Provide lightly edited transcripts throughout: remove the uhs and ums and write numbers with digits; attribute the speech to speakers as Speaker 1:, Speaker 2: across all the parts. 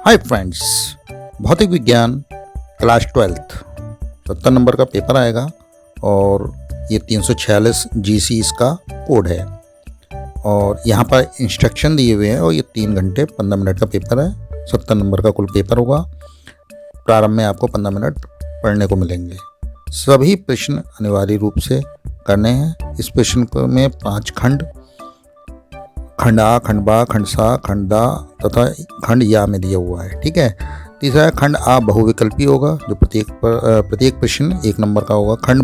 Speaker 1: Hi friends, भौतिक विज्ञान class 12th 70 number का पेपर आएगा और ये 346 GC इसका कोड है। और यहाँ पर इंस्ट्रक्शन दिए हुए हैं और ये 3 घंटे 15 मिनट का पेपर है। 70 नंबर का कुल पेपर होगा। प्रारंभ में आपको 15 मिनट पढ़ने को मिलेंगे। सभी प्रश्न अनिवार्य रूप से करने हैं। इस प्रश्न में 5 खंड आ, खंड बा, खंड सा, खंड दा तथा खंड या में दिया हुआ है। ठीक है। तीसरा खंड आ बहुविकल्पी होगा, जो प्रत्येक प्रश्न 1 नंबर का होगा। खंड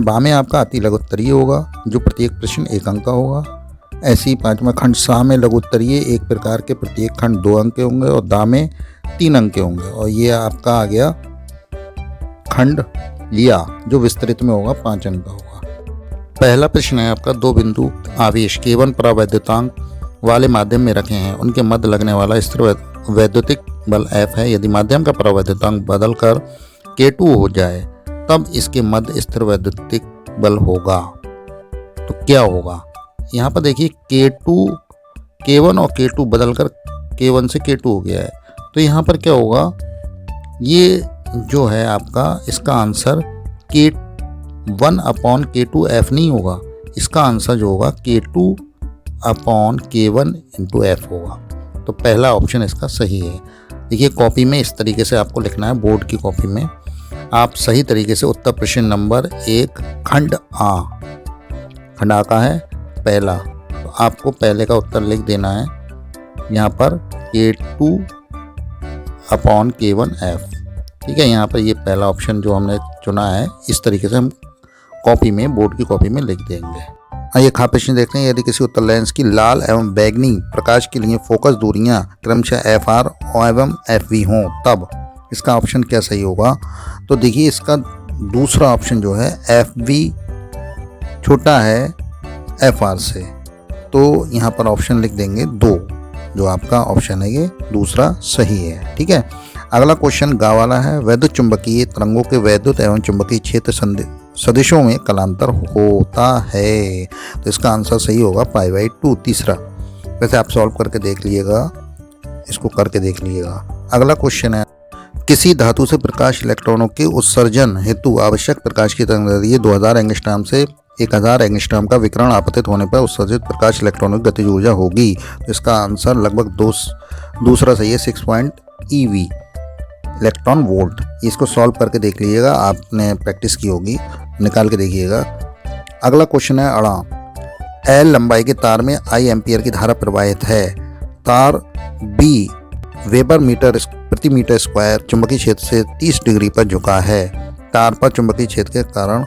Speaker 1: बा में आपका अति लघु उत्तरीय होगा, जो प्रत्येक प्रश्न 1 अंक का होगा। ऐसे ही 5वां खंड सा में लघु उत्तरीय 1 प्रकार के प्रत्येक खंड 2 अंक के होंगे और दा में 3 अंक के होंगे। और ये आपका आ गया खंड या, जो विस्तृत में होगा 5 अंक का होगा। पहला प्रश्न है आपका 2 बिंदु आवेश K1 परावैद्युतांक वाले माध्यम में रखे हैं। उनके मध्य लगने वाला स्थिर वैद्युतिक बल F है। यदि माध्यम का परावैद्युतांक बदलकर K2 हो जाए तब इसके मध्य स्थिर वैद्युतिक बल होगा। तो क्या होगा? यहाँ पर देखिए K1 और K2 बदलकर K1 से K2 हो गया है। तो यहाँ पर क्या होगा? ये जो है आपका, इसका answer K1 upon K2 F नहीं होगा। इसका आंसर जो होगा K2 upon K1 into F होगा। तो पहला ऑप्शन इसका सही है। देखिए, कॉपी में इस तरीके से आपको लिखना है। बोर्ड की कॉपी में आप सही तरीके से उत्तर प्रश्न नंबर 1 खंड आ का है पहला, तो आपको पहले का उत्तर लिख देना है यहाँ पर K2 अपॉन K1 F। ठीक है। यहाँ पर ये पहला ऑप्शन जो हमने चुना है, इस तरीके से हम कॉपी में, बोर्ड की कॉपी में लिख देंगे। आइए खा प्रश्न देखते हैं। यदि किसी उत्तल लेंस की लाल एवं बैगनी प्रकाश के लिए फोकस दूरियां क्रमशः FR एवं FV हों, तब इसका ऑप्शन क्या सही होगा? तो देखिए, इसका दूसरा ऑप्शन जो है FV छोटा है FR से, तो यहाँ पर ऑप्शन लिख देंगे 2। जो आपका ऑप्शन है ये दूसरा सही है। ठीक है। अगला क्वेश्चन गा वाला है। वैद्युत चुंबकीय तरंगों के वैद्युत एवं चुंबकीय क्षेत्र सदिशों में कलांतर होता है। तो इसका आंसर सही होगा π/2 तीसरा। वैसे आप सॉल्व करके देख लीजिएगा, इसको करके देख लीजिएगा। अगला क्वेश्चन है, किसी धातु से प्रकाश इलेक्ट्रॉनों के उत्सर्जन हेतु आवश्यक प्रकाश की तरंगदैर्घ्य 2000 एंगस्ट्रॉम से 1000 एंगस्ट्रॉम का विकिरण आपतित होने पर उत्सर्जित प्रकाश इलेक्ट्रॉनों की गतिज ऊर्जा होगी। तो इसका आंसर लगभग दूसरा सही है, 6 eV इलेक्ट्रॉन वोल्ट। इसको सॉल्व करके देख लीजिएगा, आपने प्रैक्टिस की होगी, निकाल के देखिएगा। अगला क्वेश्चन है अड़ा। L लंबाई के तार में I एम्पियर की धारा प्रवाहित है। तार B वेबर प्रति मीटर स्क्वायर चुंबकीय क्षेत्र से 30 डिग्री पर झुका है। तार पर चुंबकीय क्षेत्र के कारण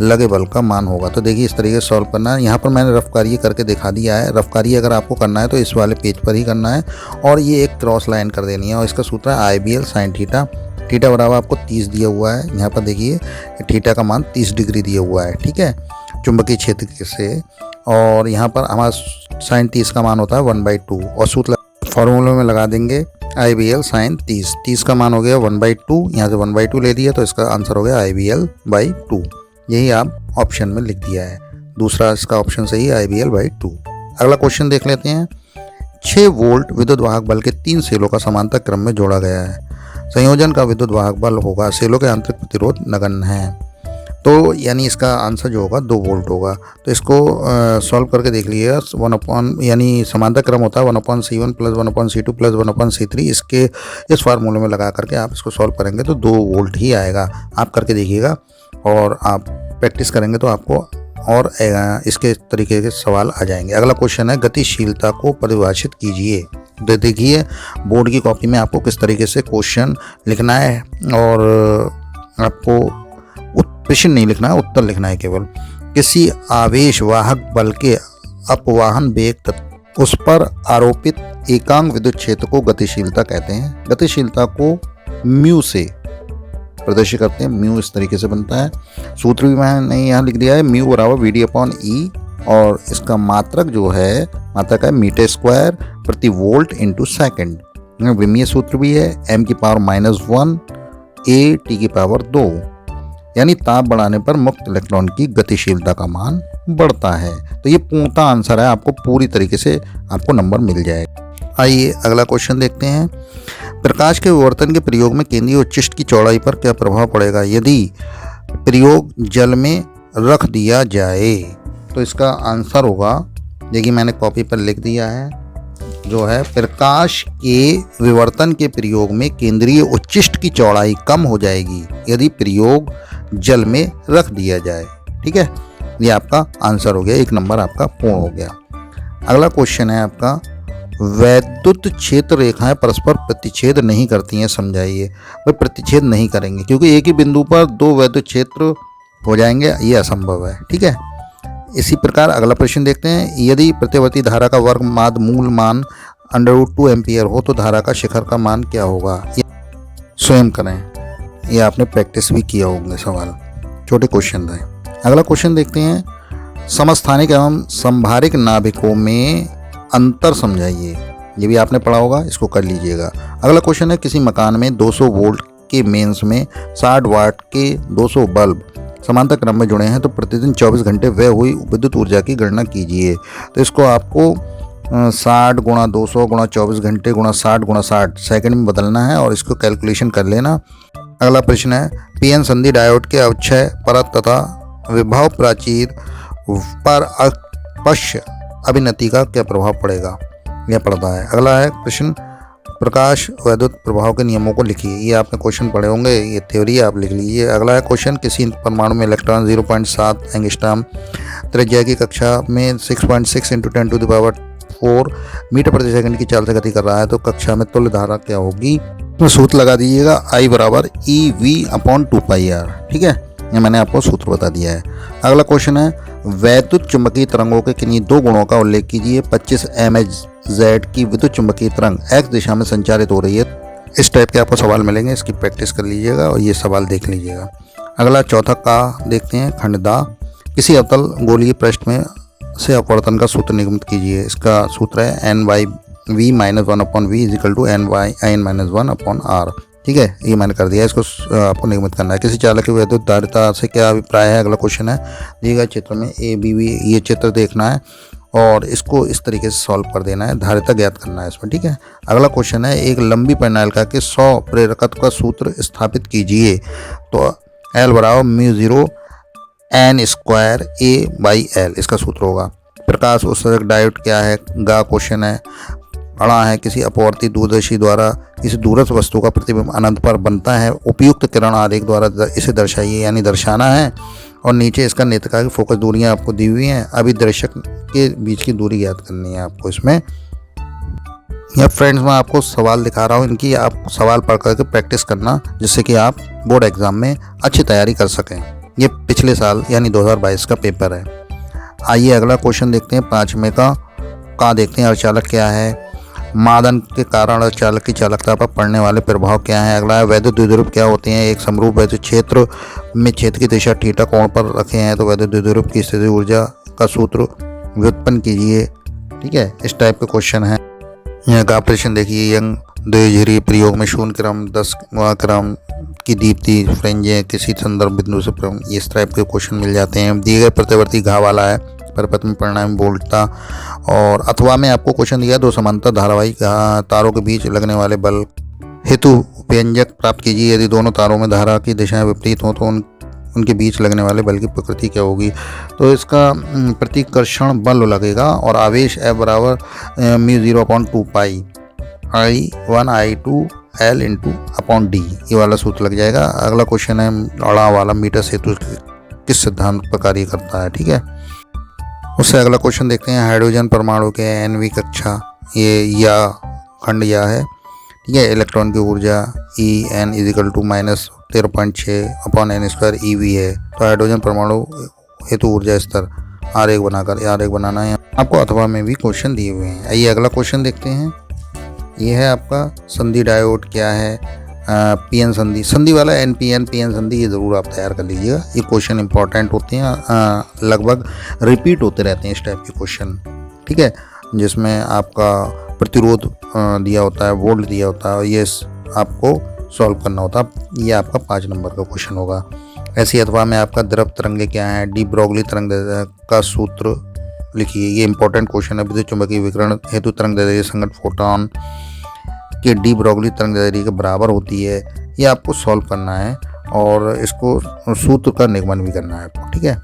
Speaker 1: लगे बल का मान होगा। तो देखिए, इस तरीके से सॉल्व करना है। यहाँ पर मैंने रफ कार्य करके दिखा दिया है। रफ कार्य अगर आपको करना है तो इस वाले पेज पर ही करना है और ये एक क्रॉस लाइन कर देनी है। और इसका सूत्र है IBL sin थीटा। थीटा बराबर आपको 30 दिया हुआ है। यहाँ पर देखिए, थीटा का मान 30 डिग्री दिया हुआ है। ठीक है, चुंबकीय क्षेत्र से। और यहाँ पर हमारा sin 30 का मान होता है 1/2 और सूत्र फॉर्मूले में लगा देंगे IBL sin 30 का मान हो गया 1/2। यहाँ से 1/2 ले दिया तो इसका आंसर हो गया IBL/2। यही आप ऑप्शन में लिख दिया है। दूसरा इसका ऑप्शन सही है, IBL/2। अगला क्वेश्चन देख लेते हैं। 6 वोल्ट विद्युत वाहक बल के 3 सेलों का समांतर क्रम में जोड़ा गया है। संयोजन का विद्युत वाहक बल होगा, सेलों के आंतरिक प्रतिरोध नगण्य है। तो यानी इसका आंसर जो होगा 2 वोल्ट होगा। तो इसको सॉल्व करके देख लीजिएगा। 1 यानी समांतर क्रम होता है 1/C1 + 1/C2 + 1/C3। इसके इस फार्मूले में लगा करके आप इसको सॉल्व करेंगे तो 2 वोल्ट ही आएगा। आप करके देखिएगा और आप प्रैक्टिस करेंगे तो आपको और इसके तरीके के सवाल आ जाएंगे। अगला क्वेश्चन है, गतिशीलता को परिभाषित कीजिए। देखिए, बोर्ड की कॉपी में आपको किस तरीके से क्वेश्चन लिखना है और आपको प्रश्न नहीं लिखना है, उत्तर लिखना है केवल। किसी आवेश वाहक बल के अपवाहन वेग उस पर आरोपित एकांक विद्युत क्षेत्र को गतिशीलता कहते हैं। गतिशीलता को म्यू से प्रदर्शित करते हैं। म्यू इस तरीके से बनता है। सूत्र भी मैंने यहाँ लिख दिया है, म्यू बराबर VD/E। और इसका मात्रक जो है, मात्रक है मीटर स्क्वायर प्रति वोल्ट इंटू सेकेंड। विमीय सूत्र भी है, m⁻⁻1 A T⁻2। यानी ताप बढ़ाने पर मुक्त इलेक्ट्रॉन की गतिशीलता का मान बढ़ता है। तो ये पूर्णतः आंसर है, आपको पूरी तरीके से आपको नंबर मिल जाएगा। आइए अगला क्वेश्चन देखते हैं। प्रकाश के विवर्तन के प्रयोग में केंद्रीय उच्चिष्ट की चौड़ाई पर क्या प्रभाव पड़ेगा यदि प्रयोग जल में रख दिया जाए? तो इसका आंसर होगा, देखिए मैंने कॉपी पर लिख दिया है, जो है प्रकाश के विवर्तन के प्रयोग में केंद्रीय उच्चिष्ट की चौड़ाई कम हो जाएगी यदि प्रयोग जल में रख दिया जाए। ठीक है, ये आपका आंसर हो गया, 1 नंबर आपका पूर्ण हो गया। अगला क्वेश्चन है आपका, वैद्युत क्षेत्र रेखाएं परस्पर प्रतिच्छेद नहीं करती हैं, समझाइए। वे प्रतिच्छेद नहीं करेंगे क्योंकि एक ही बिंदु पर 2 वैद्युत क्षेत्र हो जाएंगे, ये असंभव है। ठीक है, इसी प्रकार अगला प्रश्न देखते हैं। यदि प्रत्यवर्ती धारा का वर्ग माद मूल मान √2 एम्पियर हो तो धारा का शिखर का मान क्या होगा? स्वयं करें, ये आपने प्रैक्टिस भी किया होंगे सवाल, छोटे क्वेश्चन थे। अगला क्वेश्चन देखते हैं। समस्थानिक एवं संभारिक नाभिकों में अंतर समझाइए। ये भी आपने पढ़ा होगा, इसको कर लीजिएगा। अगला क्वेश्चन है, किसी मकान में 200 वोल्ट के मेंस में 60 वाट के 200 बल्ब समांतर क्रम में जुड़े हैं तो प्रतिदिन 24 घंटे व्यय हुई विद्युत ऊर्जा की गणना कीजिए। तो इसको आपको 60 × 200 × 24 घंटे × 60 × 60 सेकंड में बदलना है और इसको कैलकुलेशन कर लेना। अगला प्रश्न है, पीएन संधि डायोड के अवक्षय परत तथा विभव प्राचीर पर अपश्य अभिनति का क्या प्रभाव पड़ेगा? यह पड़ता है। अगला है प्रश्न, प्रकाश वैद्युत प्रभाव के नियमों को लिखिए। ये आपने क्वेश्चन पढ़े होंगे, ये थ्योरी आप लिख लीजिए। अगला है क्वेश्चन, किसी परमाणु में इलेक्ट्रॉन 0.7 एंगस्ट्रॉम त्रिज्या की कक्षा में 6.6 × 10⁴ मीटर प्रति सेकंड की चाल से गति कर रहा है तो कक्षा में तुल्य धारा क्या होगी? तो सूत्र लगा दीजिएगा, I = EV/2πr। ठीक है, ये मैंने आपको सूत्र बता दिया है। अगला क्वेश्चन है, वैद्युत चुंबकीय तरंगों के किन्हीं 2 गुणों का उल्लेख कीजिए। 25 mHz की विद्युत चुंबकीय तरंग x दिशा में संचारित हो रही है। इस टाइप के आपको सवाल मिलेंगे, इसकी प्रैक्टिस कर लीजिएगा और ये सवाल देख लीजिएगा। अगला चौथा का देखते हैं, खंड दा, किसी अवतल गोलीय पृष्ठ में से अपवर्तन का सूत्र निगमित कीजिए। इसका सूत्र है n/v - 1/v = n-1/r। ठीक है, ये मैंने कर दिया, इसको आपको निगमित करना है। किसी चालक की वैद्युत धारिता से क्या अभिप्राय है? अगला क्वेश्चन है, दिए गए चित्र में ABV ये चित्र देखना है और इसको इस तरीके से सॉल्व कर देना है, धारिता ज्ञात करना है इसमें। ठीक है, अगला क्वेश्चन है, एक लंबी परिनालिका के 100 प्रेरकत्व का सूत्र स्थापित कीजिए। तो L = μ0 n² A/L इसका सूत्र होगा। प्रकाश उत्सर्जक डायोड क्या है? गा क्वेश्चन है। अड़ा है, किसी अपवर्ती दूरदर्शी द्वारा किसी दूरस्थ वस्तु का प्रतिबिंब अनंत पर बनता है, उपयुक्त किरण आरेख द्वारा इसे दर्शाइए, यानी दर्शाना है। और नीचे इसका नेत्रिका की फोकस दूरियां आपको दी हुई हैं, अभी दर्शक के बीच की दूरी याद करनी है आपको इसमें। या फ्रेंड्स, मैं आपको सवाल दिखा रहा हूँ, इनकी आप सवाल पढ़ करके प्रैक्टिस करना जिससे कि आप बोर्ड एग्जाम में अच्छी तैयारी कर सकें। ये पिछले साल यानी 2022 का पेपर है। आइए अगला क्वेश्चन देखते हैं, 5वें का देखते हैं, अर्धचालक क्या है? मादन के कारण अर्धचालक की चालकता पर पड़ने वाले प्रभाव क्या हैं? अगला है, वैद्युत द्विध्रुव क्या होते हैं? एक समरूप वैद्युत क्षेत्र में क्षेत्र की दिशा थीटा कोण पर रखे हैं तो वैद्युत द्विध्रुव की स्थिति ऊर्जा का सूत्र व्युत्पन्न कीजिए। ठीक है, इस टाइप के क्वेश्चन है। यहाँ का प्रश्न देखिए, यंग द्विध्रुवीय प्रयोग में 0 क्रम 10 क्रम की दीप्ति फ्रेंजें किसी संदर्भ बिंदु से इस टाइप के क्वेश्चन मिल जाते हैं। दिए गए प्रत्यवर्ती घाव वाला है, परिपथ में परिणामी वोल्टता। और अथवा में आपको क्वेश्चन दिया, 2 समांतर धारावाहिक तारों के बीच लगने वाले बल हेतु व्यंजक प्राप्त कीजिए। यदि दोनों तारों में धारा की दिशाएं विपरीत हों तो उनके बीच लगने वाले बल की प्रकृति क्या होगी? तो इसका प्रतिकर्षण बल लगेगा और आवेश F = μ0/2π I1 I2 L × d, ये वाला सूत्र लग जाएगा। अगला क्वेश्चन है, अड़ा वाला, मीटर सेतु किस सिद्धांत पर कार्य करता है? ठीक है, उससे अगला क्वेश्चन देखते हैं, हाइड्रोजन परमाणु के nवीं कक्षा, ये या खंड या है। ठीक है, इलेक्ट्रॉन की ऊर्जा En = -13.6/n² eV है। तो हाइड्रोजन परमाणु हेतु ऊर्जा स्तर आरेख बनाना है आपको, अथवा में भी क्वेश्चन दिए हुए हैं। आइए अगला क्वेश्चन देखते हैं, ये है आपका संधि डायोड क्या है? पीएन संधि वाला NPN पीएन संधि, ये ज़रूर आप तैयार कर लीजिएगा। ये क्वेश्चन इंपॉर्टेंट होते हैं, लगभग रिपीट होते रहते हैं इस टाइप के क्वेश्चन। ठीक है, जिसमें आपका प्रतिरोध दिया होता है, वोल्ट दिया होता है, ये आपको सॉल्व करना होता है। ये आपका 5 नंबर का क्वेश्चन होगा। ऐसी अथवा में आपका द्रव तरंगे क्या है? डी ब्रोगली तरंग का सूत्र लिखिए। ये इंपॉर्टेंट क्वेश्चन है। विद्युत चुंबकीय विकिरण हेतु तरंग दैर्ध्य संगत फोटॉन के डी ब्रोगली तरंग दैर्ध्य के बराबर होती है। ये आपको सॉल्व करना है और इसको सूत्र का निगमन भी करना है आपको, ठीक है।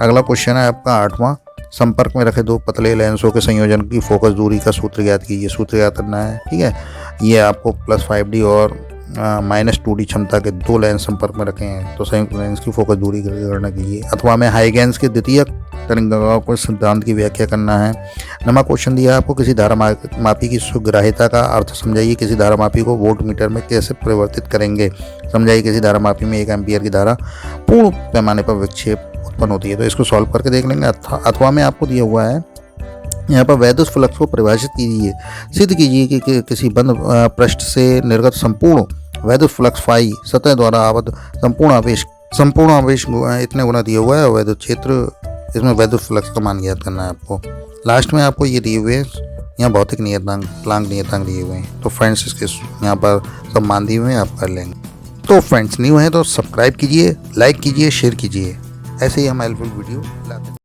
Speaker 1: अगला क्वेश्चन है आपका 8वां। संपर्क में रखे दो पतले लेंसों के संयोजन की फोकस दूरी का सूत्र ज्ञात कीजिए। सूत्र ज्ञात करना है, ठीक है। ये आपको +5D और -2D क्षमता के दो लेंस संपर्क में रखे हैं तो संयुक्त लेंस की फोकस दूरी की गणना कीजिए। अथवा में हाइगेंस के द्वितीय तरंगों को सिद्धांत की व्याख्या करना है। नवा क्वेश्चन दिया है आपको, किसी धारा मापी की सुग्राह्यता का अर्थ समझाइए। किसी धारा मापी को वोल्ट मीटर में कैसे परिवर्तित करेंगे, समझाइए। किसी धारा मापी में 1 एम्पियर की धारा पूर्ण पैमाने पर विक्षेप उत्पन्न होती है। तो इसको सॉल्व करके देख लेंगे। अथवा में आपको दिया हुआ है यहाँ पर वैद्युत फ्लक्स को परिभाषित कीजिए। सिद्ध कीजिए कि किसी बंद पृष्ठ से निर्गत संपूर्ण वैद्युत फ्लक्स फाई सतह द्वारा आबद्ध संपूर्ण आवेश इतने गुना दिया हुआ है और वैद्युत क्षेत्र, इसमें वैद्युत फ्लक्स का मान ज्ञात करना है आपको। लास्ट में आपको ये दिए हुए यहाँ भौतिक नियतांक, प्लांक नियतांक दिए हुए हैं। तो फ्रेंड्स इसके यहाँ पर सब मान दिए हुए हैं, आप कर लेंगे। तो फ्रेंड्स न्यू हैं तो सब्सक्राइब कीजिए, लाइक कीजिए, शेयर कीजिए। ऐसे ही हम हेल्पफुल वीडियो लाते हैं।